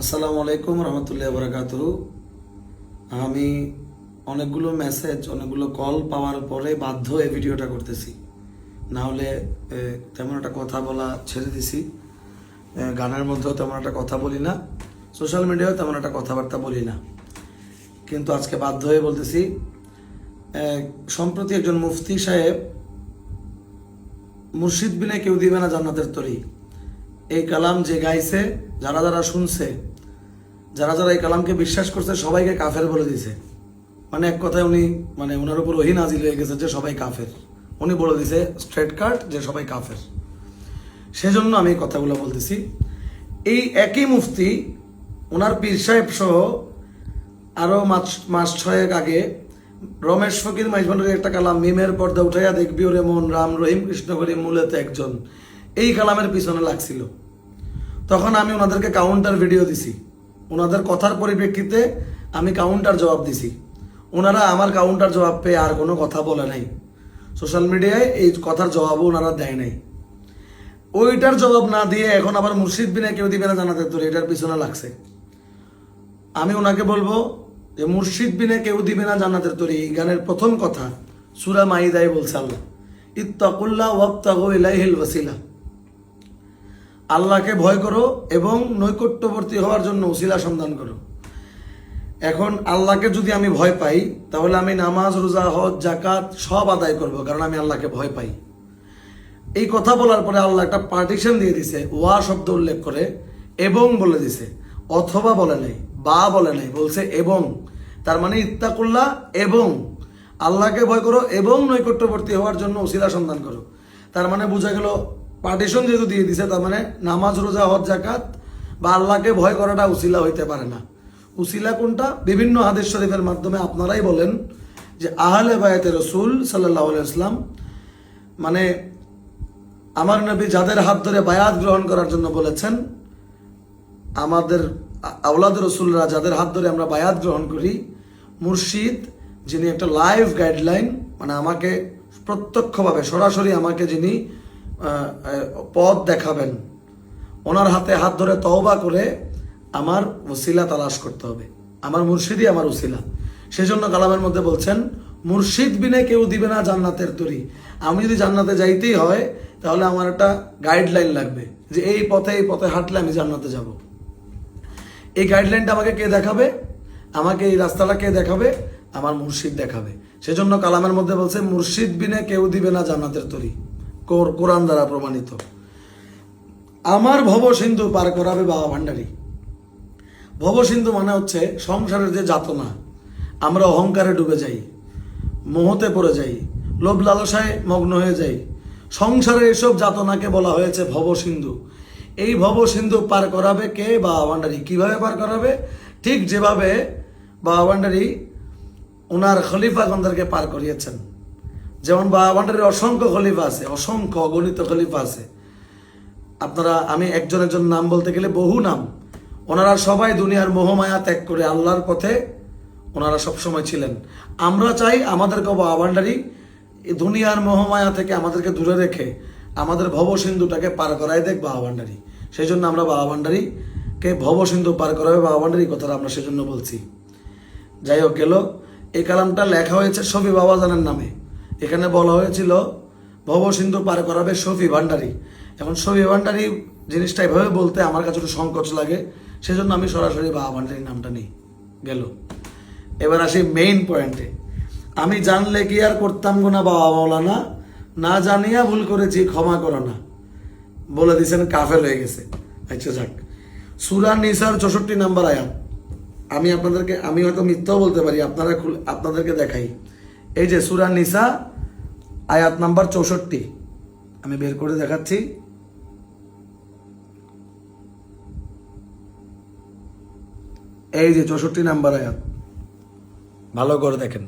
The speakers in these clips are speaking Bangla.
আসসালামু আলাইকুম রহমতুল্লাহ বরকাতুহু। আমি অনেকগুলো মেসেজ অনেকগুলো কল পাওয়ার পরে বাধ্য এই ভিডিওটা করতেছি, না হলে তেমন একটা কথা বলা ছেড়ে দিছি। গানের মধ্যেও তেমন একটা কথা বলি না, সোশ্যাল মিডিয়ায় তেমন একটা কথাবার্তা বলি না, কিন্তু আজকে বাধ্য হয়ে বলতেছি। সম্প্রতি একজন মুফতি সাহেব মুর্শিদ বিনে কেউ দিবে না জান্নাতের তরি, এই কালাম যে গাইছে, যারা যারা শুনছে, যারা যারা এই কালামকে বিশ্বাস করছে সবাইকে কাফের বলে দিছে। মানে এক কথায় উনি ওনার উপর ওহী নাজিল হয়ে গেছে যে সবাই কাফের, উনি বলে দিছে স্ট্রেট কাট যে সবাই কাফের। সেজন্য আমি কথাগুলো বলতেছি। এই একই মুফতি ওনার পীর সাহেব সহ আরও মাস ছয়েক আগে রমেশ ফকির মাইজভান্ডারের একটা কালাম মিমের পর্দা উঠাইয়া দেখবি ওরে মন, রাম রহিম কৃষ্ণ করি মূলত একজন, এই কালামের পিছনে লাগছিল। তখন আমি ওনাদেরকে কাউন্টার ভিডিও দিছি, ওনাদের কথার পরিপ্রেক্ষিতে আমি কাউন্টার জবাব দিছি। ওনারা আমার কাউন্টার জবাব পেয়ে আর কোনো কথা বলে নাই, সোশ্যাল মিডিয়ায় এই কথার জবাবও ওনারা দেয় নাই। ওইটার জবাব না দিয়ে এখন আবার মুর্শিদ বিনে কেউ দিবে না জান্নাতের তরি, এটার পিছনে লাগছে। আমি ওনাকে বলবো যে মুর্শিদ বিনে কেউ দিবে না জান্নাতের তরি, এই গানের প্রথম কথা সূরা মাইদায় বলছে আল্লাহ, ইত্তাকুল্লাহ ওয়াবতাগু ইলাইহিল ওয়াসিলা, আল্লাহকে ভয় করো এবং নৈকট্যবর্তী হওয়ার জন্য উসিলা সন্ধান করো। এখন আল্লাহকে যদি আমি ভয় পাই, তাহলে আমি নামাজ, রোজা, হজ, জাকাত সব আদায় করব, কারণ আমি আল্লাহকে ভয় পাই। এই কথা বলার পরে আল্লাহ একটা পার্টিশন দিয়ে দিছে, ওয়া শব্দ উল্লেখ করে এবং বলে দিছে, অথবা বলে নাই, বা বলে নাই, বলছে এবং। তার মানে ইত্তাকুল্লাহ এবং আল্লাহকে ভয় করো এবং নৈকট্যবর্তী হওয়ার জন্য উসিলা সন্ধান করো। তার মানে বোঝা গেল পার্টিশন যেহেতু দিয়ে দিছে, তার মানে নামাজ, রোজা, হজ, জাকাত বা আল্লাহকে ভয় করাটা উসিলা হইতে পারে না। উসিলা কোনটা? বিভিন্ন হাদিস শরীফের মাধ্যমে আপনারাই বলেন যে আহলে বায়াতে রসুল সাল্লাল্লাহু আলাইহি ওয়াসাল্লাম, মানে আমার নবী যাদের হাত ধরে বায়াত গ্রহণ করার জন্য বলেছেন, আমাদের আওলাদ রসুলরা যাদের হাত ধরে আমরা বায়াত গ্রহণ করি, মুর্শিদ যিনি একটা লাইভ গাইডলাইন, মানে আমাকে প্রত্যক্ষভাবে সরাসরি আমাকে যিনি পথ দেখাবেন, ওনার হাতে হাত ধরে তওবা করে আমার ওসিলা তালাশ করতে হবে। আমার মুর্শিদই আমার ওসিলা। সেজন্য কালামের মধ্যে বলছেন মুর্শিদ বিনে কেউ দিবে না জান্নাতের তরি। আমি যদি জান্নাতে যাইতেই হয়, তাহলে আমার একটা গাইডলাইন লাগবে যে এই পথে হাঁটলে আমি জান্নাতে যাব। এই গাইডলাইনটা আমাকে কে দেখাবে? আমাকে এই রাস্তাটা কে দেখাবে? আমার মুর্শিদ দেখাবে। সেজন্য কালামের মধ্যে বলছে মুর্শিদ বিনে কেউ দিবে না জান্নাতের তরি, কোরআন দ্বারা প্রমাণিত। আমার ভব সিন্ধু পার করাবে বাবা ভান্ডারী। ভব সিন্ধু মানে হচ্ছে সংসারের যে যাতনা, আমরা অহংকারে ডুবে যাই, মোহতে পড়ে যাই, লোভ লালসায় মগ্ন হয়ে যাই, সংসারের এসব যাতনাকে বলা হয়েছে ভব সিন্ধু। এই ভব সিন্ধু পার করাবে কে? বাবা ভান্ডারী। কিভাবে পার করাবে? ঠিক যেভাবে বাবা ভান্ডারী ওনার খলিফাগণদেরকে পার করিয়েছেন। যেমন বাবা ভান্ডারীর অসংখ্য খলিফা আছে, অসংখ্য অগণিত খলিফা আছে। আপনারা, আমি একজন নাম বলতে গেলে বহু নাম। ওনারা সবাই দুনিয়ার মোহমায়া ত্যাগ করে আল্লাহর পথে ওনারা সবসময় ছিলেন। আমরা চাই আমাদেরকে বাবা ভান্ডারী এই দুনিয়ার মোহমায়া থেকে আমাদেরকে দূরে রেখে আমাদের ভব সিন্ধুটাকে পার করাই দেখ বাবা ভান্ডারী। সেই জন্য আমরা বাবা ভান্ডারীকে ভব সিন্ধু পার করাবে বাবা ভান্ডারী কথাটা আমরা সেজন্য বলছি। যাই হোক, গেল। এই কালামটা লেখা হয়েছে শফি বাবাজানের নামে। এখানে বলা হয়েছিল ভব সিন্ধু পার করাবে শফি ভান্ডারী। এখন শফি ভান্ডারী জিনিসটা এভাবে বলতে আমার কাছে একটু সংকোচ লাগে, সেজন্য আমি সরাসরি বাবা ভান্ডারীর নামটা নিই। গেল। এবার আসি মেইন পয়েন্টে। আমি জানলে কি আর করতাম গো না বাবা মাওলানা, না জানিয়া ভুল করেছি ক্ষমা করো না, বলে দিয়েছেন কাফের হয়ে গেছে। আচ্ছা যাক, সূরা নিসার 64 নম্বর আয়াত। আমি হয়তো মিথ্যাও বলতে পারি, আপনাদেরকে দেখাই। এই যে সূরা নিসা আয়াত নাম্বার 64, আমি বের করে দেখাচ্ছি। এই যে 64 নাম্বার আয়াত, ভালো করে দেখেন।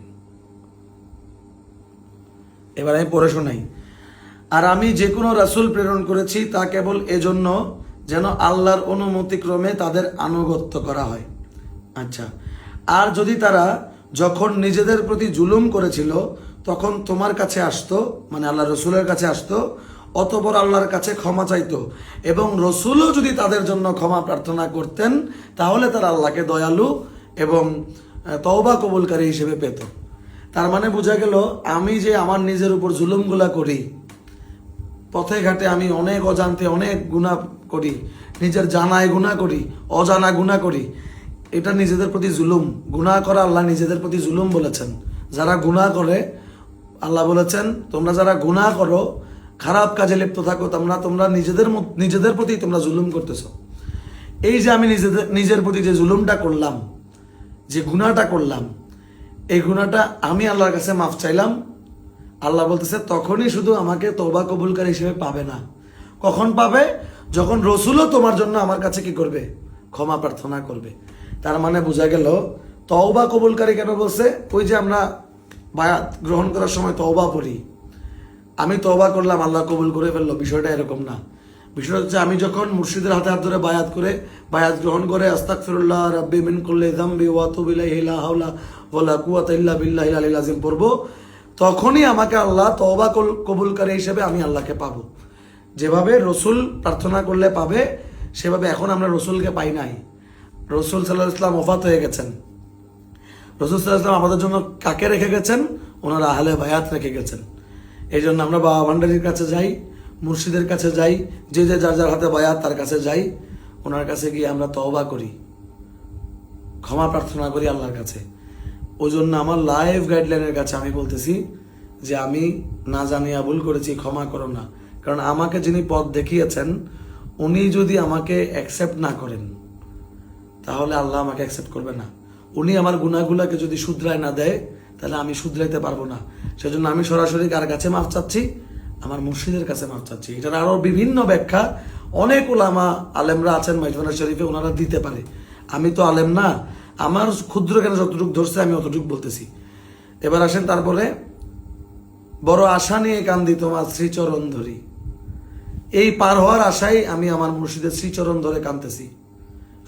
এবার আমি পড়ে শোনাই। আর আমি যে কোনো রাসূল প্রেরণ করেছি তা কেবল এজন্য যেন আল্লাহর অনুমতিক্রমে তাদের আনুগত্য করা হয়। আচ্ছা, আর যদি তারা যখন নিজেদের প্রতি জুলুম করেছিল তখন তোমার কাছে আসতো, মানে আল্লাহ রসুলের কাছে আসতো, অতঃপর আল্লাহর কাছে ক্ষমা চাইতো এবং রসুলও যদি তাদের জন্য ক্ষমা প্রার্থনা করতেন তাহলে তারা আল্লাহকে দয়ালু এবং তওবা কবুলকারী হিসেবে পেত। তার মানে বোঝা গেল আমি যে আমার নিজের উপর জুলুমগুলা করি, পথে ঘাটে আমি অনেক অজান্তে অনেক গুনাহ করি, নিজের জানায় গুনাহ করি, অজানা গুনাহ করি, এটা নিজেদের প্রতি জুলুম। গুনাহ করা আল্লাহ নিজেদের প্রতি জুলুম বলেছেন। যারা গুনাহ করে আল্লাহ বলেছেন তোমরা যারা গুনাহ করো, খারাপ কাজে লিপ্ত থাকো, তোমরা নিজেদের প্রতি তোমরা জুলুম করতেছো। এই যে আমি নিজের প্রতি যে জুলুমটা করলাম, যে গুনাহটা করলাম, এই গুনাহটা আমি আল্লাহর কাছে মাফ চাইলাম। আল্লাহ বলতেছে তখনই শুধু আমাকে তওবা কবুলকারী হিসেবে পাবে না, কখন পাবে? যখন রসুলও তোমার জন্য আমার কাছে কি করবে? ক্ষমা প্রার্থনা করবে। তার মানে বোঝা গেল তওবা কবুলকারী কেন বলছে? ওই যে আমরা বায়াত গ্রহণ করার সময় তওবা পড়ি, আমি তওবা করলাম আল্লাহ কবুল করে ফেললো, বিষয়টা এরকম না। বিষয়টা হচ্ছে আমি যখন মুর্শিদের হাতে হাত ধরে বায়াত গ্রহণ করে আস্তাগফিরুল্লাহ রাব্বি মিন কুল্লি যামবি ওয়া আতুবু ইলাইহি লা হাওলা ওয়ালা কুওয়াতা ইল্লা বিল্লাহিল আলিয়্যিল আযীম পড়বো, তখনই আমাকে আল্লাহ তওবা কবুলকারী হিসেবে আমি আল্লাহকে পাবো। যেভাবে রসুল প্রার্থনা করলে পাবে, সেভাবে এখন আমরা রসুলকে পাই নাই। রসুল সাল্লাল্লাহু আলাইহি ওয়াসাল্লাম ওফাত হয়ে গেছেন। রসুল সাল্লাল্লাহু আলাইহি ওয়াসাল্লাম আমাদের জন্য কাকে রেখে গেছেন? ওনারা আহলে বায়াত রেখে গেছেন। এই জন্য আমরা বাবা ভান্ডারির কাছে যাই, মুর্শিদের কাছে যাই, যে যার যার হাতে বায়াত তার কাছে যাই, ওনার কাছে গিয়ে আমরা তওবা করি, ক্ষমা প্রার্থনা করি আল্লাহর কাছে। ওই জন্য আমার লাইফ গাইডলাইনের কাছে আমি বলতেছি যে আমি না জানিয়া ভুল করেছি, ক্ষমা করো না। কারণ আমাকে যিনি পথ দেখিয়েছেন উনি যদি আমাকে অ্যাকসেপ্ট না করেন তাহলে আল্লাহ আমাকে অ্যাকসেপ্ট করবে না। উনি আমার গুনাহগুলোকে যদি শুধরায় না দেয় তাহলে আমি শুধরাইতে পারবো না। সেজন্য আমি সরাসরি কার কাছে মাফ চাচ্ছি? আমার মুর্শিদের কাছে মাফ চাচ্ছি। এটার আরো বিভিন্ন ব্যাখ্যা অনেক উলামা আলেমরা আছেন মাইজবানা শরীফে, ওনারা দিতে পারে। আমি তো আলেম না, আমার ক্ষুদ্র কেন যতটুকু ধরছে আমি অতটুকু বলতেছি। এবার আসেন, তারপরে বড় আশা নিয়ে কান্দি তোমার শ্রীচরণ ধরি। এই পার হওয়ার আশায় আমি আমার মুর্শিদের শ্রীচরণ ধরে কাঁদতেছি।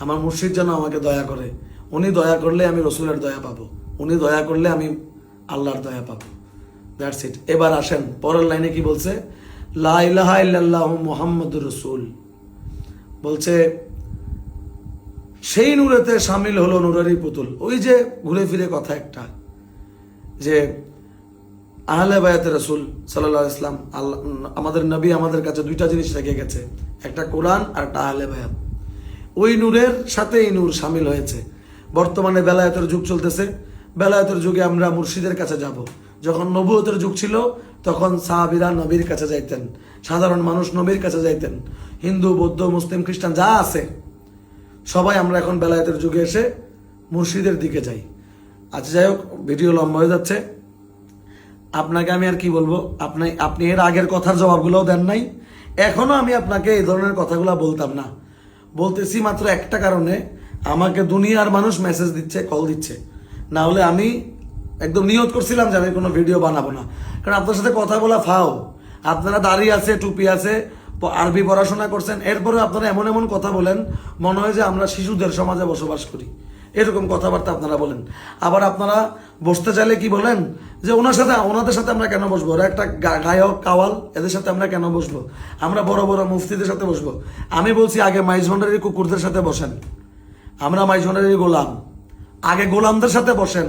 আমার মুর্শিদ যেন আমাকে দয়া করে। উনি দয়া করলে আমি রসুলের দয়া পাবো, উনি দয়া করলে আমি আল্লাহর দয়া পাবো। That's it. এবার আসেন পরের লাইনে কি বলছে? লা ইলাহা ইল্লাল্লাহু মুহাম্মাদুর রাসূল বলছে সেই নূরেতে শামিল হলো নূরেরই পুতুল। ওই যে ঘুরে ফিরে কথা একটা, যে আহলে বায়াতে রাসূল সাল্লাল্লাহু আলাইহি ওয়াসাল্লাম, আল্লাহ আমাদের নবী আমাদের কাছে দুইটা জিনিস রেখে গেছে, একটা কোরআন আর একটা আহলে বায়াত। ওই নূরের সাথে এই নূর শামিল হয়েছে। বর্তমানে বেলায়েতের যুগ চলতেছে, বেলায়েতের যুগে আমরা মুর্শিদের কাছে যাব। যখন নবুয়তের যুগ ছিল তখন সাহাবীরা নবীর কাছে যাইতেন, সাধারণ মানুষ নবীর কাছে যাইতেন, হিন্দু বৌদ্ধ মুসলিম খ্রিস্টান যা আছে সবাই আমরা এখন বেলায়েতের যুগে এসে মুর্শিদের দিকে যাই। আচ্ছা যাই হোক, ভিডিও লম্বা হয়ে যাচ্ছে। আপনাকে আমি আর কি বলবো, আপনি এর আগের কথার জবাবগুলোও দেন নাই, এখনো আমি আপনাকে এই ধরনের কথাগুলো বলতাম না। বলতেছি মাত্র একটা কারণে, আমাকে দুনিয়ার মানুষ মেসেজ দিচ্ছে, কল দিচ্ছে। না হলে আমি একদম নিয়ত করছিলাম যে আমি কোনো ভিডিও বানাবো না, কারণ আপনার সাথে কথা বলা ফাও। আপনারা দাড়ি আছে, টুপি আছে, আরবি পড়াশোনা করছেন, এরপরে আপনারা এমন এমন কথা বলেন মনে হয় যে আমরা শিশুদের সমাজে বসবাস করি, এরকম কথাবার্তা আপনারা বলেন। আবার আপনারা বসতে চাইলে কি বলেন যে ওনাদের সাথে আমরা কেন বসবো, ওরা একটা গায়ক কাওয়াল, এদের সাথে আমরা কেন বসবো, আমরা বড় বড় মুফতিদের সাথে বসবো। আমি বলছি আগে মাইজ ভান্ডারির কুকুরদের সাথে বসেন, আমরা মাইজ ভান্ডারির গোলাম, আগে গোলামদের সাথে বসেন,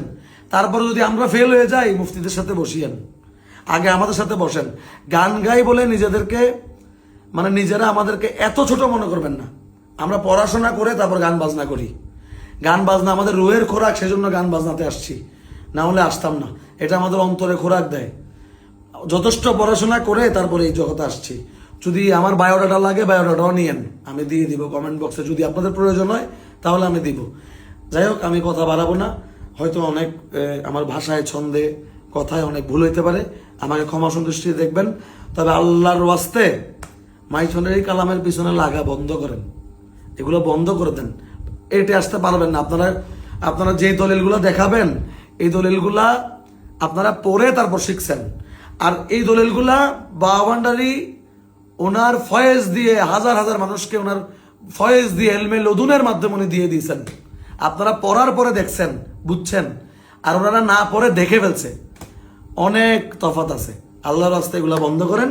তারপরে যদি আমরা ফেল হয়ে যাই মুফতিদের সাথে বসিয়েন, আগে আমাদের সাথে বসেন। গান গাই বলে নিজেরা আমাদেরকে এত ছোট মনে করবেন না। আমরা পড়াশোনা করে তারপর গান বাজনা করি, গান বাজনা আমাদের রুহের খোরাক, সেজন্য গান বাজনাতে আসছি, না হলে আসতাম না। এটা আমাদের অন্তরে খোরাক দেয়। যথেষ্ট পড়াশোনা করে তারপরে এই জগতে আসছি। যদি আমার বায়োডাটা লাগে বায়োডাটাও নিয়েন, আমি দিয়ে দিব কমেন্ট বক্সে, যদি আপনাদের প্রয়োজন হয় তাহলে আমি দিব। যাই হোক, আমি কথা বাড়াবো না, হয়তো অনেক আমার ভাষায় ছন্দে কথায় অনেক ভুল হইতে পারে, আমাকে ক্ষমা সন্তুষ্টি দেখবেন। তবে আল্লাহর ওয়াস্তে মাইথনের কালামের পিছনে লাগা বন্ধ করেন, এগুলো বন্ধ করে দেন। এটে আসতে পারবেন না। আপনারা যে দলিলগুলো দেখাবেন এই দলিলগুলা আপনারা পড়ে তারপর শিখছেন, আর এই দলিলগুলা বাবা ভান্ডারী ওনার ফয়েজ দিয়ে হাজার হাজার মানুষকে ওনার ফয়েজ দিয়ে এলমে লদুনের মাধ্যমে উনি দিয়ে দিয়েছেন। আপনারা পড়ার পরে দেখছেন, বুঝছেন, আর ওনারা না পড়ে দেখে ফেলছে। অনেক তফাৎ আছে। আল্লাহর রাস্তায় এগুলা বন্ধ করেন।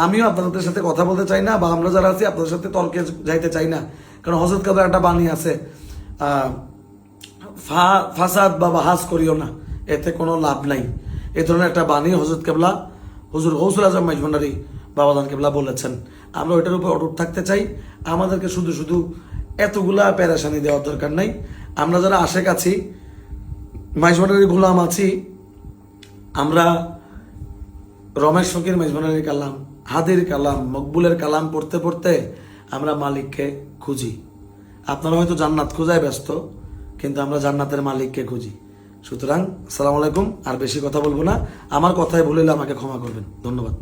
আমিও আপনাদের সাথে কথা বলতে চাই না, বা আমরা যারা আছি আপনাদের সাথে তর্কে যাইতে চাই না। কারণ হযরত কেবলা একটা বাণী আছে, ফাসাদ বা বাহাস করিও না, এতে কোনো লাভ নাই। এ ধরনের একটা বাণী হযরত কেবলা হুজুর গৌসুল আজম মাইজ ভান্ডারী বাবাজান কেবলা বলেছেন। আমরা ওইটার উপর অটুট থাকতে চাই। আমাদেরকে শুধু শুধু এতগুলা পেরেশানি দেওয়ার দরকার নাই। আমরা যারা আশেক আছি, মাইজ ভান্ডারীর গোলাম আছি, আমরা রমেশ ফকির মাইজ ভান্ডারীর কালাম, হাদির কালাম, মকবুলের কালাম পড়তে পড়তে আমরা মালিককে খুঁজি। আপনারা হয়তো জান্নাত খোঁজায় ব্যস্ত, কিন্তু আমরা জান্নাতের মালিককে খুঁজি। সুতরাং আসসালামু আলাইকুম। আর বেশি কথা বলবো না, আমার কথায় ভুল হলে আমাকে ক্ষমা করবেন। ধন্যবাদ।